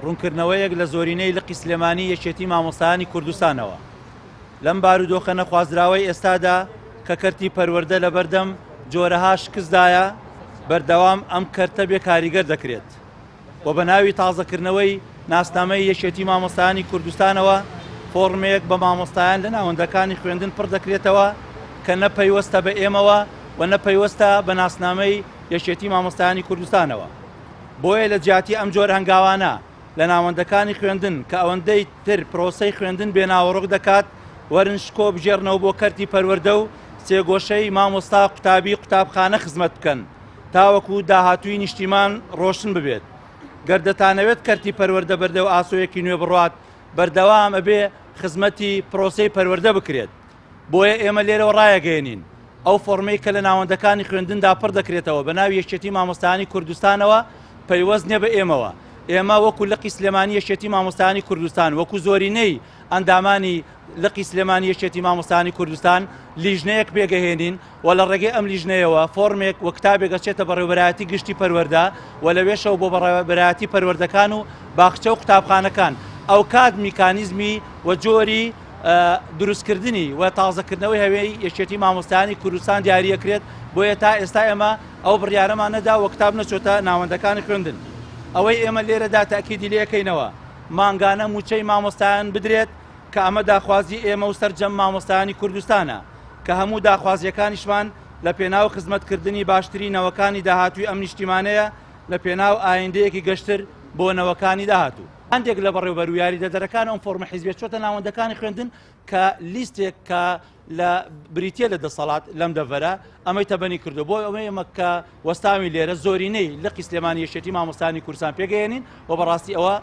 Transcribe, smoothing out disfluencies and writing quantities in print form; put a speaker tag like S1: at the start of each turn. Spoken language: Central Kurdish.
S1: ڕوونکردنەوەیەک لە زۆرینەی لقی سلێمانی یەکێتی مامۆستایانی کوردستانەوە. لەم بارودۆخە نەخوازراوەی ئێستادا کە کەرتی پەروەردە لە بەردەم جۆرەها شکستدایە، بەردەوام ئەم کەرتە بێ کاریگەر دەکرێت و بە ناوی تازەکردنەوەی ناسنامەی یەکێتی مامۆستایانی کوردستانەوە فۆرمێک بە مامۆستایان لە ناوەندەکانی خوێندن پڕ دەکرێتەوە کە نەپەیوەستە بە ئێمەوە و نەپەیوەستە بە ناسنامەی یەکێتی مامۆستایانی کوردستانەوە. بۆیە لە جیاتی ئەم جۆرە هەنگاوانە لە ناوەندەکانی خوێندن کە ئەوەندەی تر پرۆسەی خوێندن بێناوەڕۆک دەکات، وەرن شکۆ بژێڕنەوە بۆ کەرتی پەروەردە و سێگۆشەی مامۆستا قوتابی قوتابخانە خزمەت بکەن تاوەکو داهاتووی نیشتیمان ڕۆشن ببێت. گەردەتانەوێت کەرتی پەروەردە بەردەو ئاسۆیەکی نوێ بڕات، بەردەوام ئەبێ خزمەتی پرۆسەی پەروەردە بکرێت. بۆیە ئێمە لێرەوە ڕایەگەێنین ئەو فۆرمەی کە لە ناوەندەکانی خوێندندا پڕ دەکرێتەوە بە ناوی یەکێتی مامۆستایانی کوردستانەوە پەیوەست نیە بە ئێمەوە. ئێمە وەکو لقی سلێمانی یەکێتی مامۆستایانی کوردستان، وەکو زۆرینەی ئەندامانی لقی سلێمانی یەکێتی مامۆستایانی کوردستان لیژنەیەک پێگەهێنین و لە ڕێگەی ئەم لیژنەیەوە فۆرمێک و کتابێک دەچێتە بەڕێوەبەرایەتی گشتی پەروەردە و لەوێشەوە بۆ بەڕێوەبەرایەتی پەروەردەکان و باخچە و قوتابخانەکان ئەو کات میکانیزمی و جۆری دروستکردنی و تازەکردنەوەی هەوێی یەکێتی مامۆستایانی کوردستان دیاریەکرێت. بۆیە تا ئێستا ئێمە ئەو بڕیارەمان نەدا و کتاب نەچۆتە ناوەندەکانی خوێندن. ئەوەی ئێمە لێرەدا تاکیدی لێەکەینەوە مانگانە موچەی مامۆستایان بدرێت کە ئەمە داخوازی ئێمە و سەرجەم مامۆستایانی کوردستانە کە هەموو داخوازیەکانیشمان لە پێناو خزمەتکردنی باشتری نەوەکانی داهاتووی ئەم نیشتیمانەیە لە پێناو ئایندەیەکی گەشتر بۆ نەوەکانی داهاتوو. هەندێک لە بەڕێوەبەر و یاریدەدەرەکان ئەم فۆرمە حیزبێت چۆتە ناوەندەکانی خوێندن کە لیستێک کە لە بریتە لە دەسەڵات لەم دەڤەرە ئەمەی تەبەنی کردو. بۆ ئەمە ئێمە کە وەستاوی لێرە زۆرینەی لقی سلێمانی یەکێتی مامۆستایانی کوردستان پێگەێنین و بەڕاستی ئەوە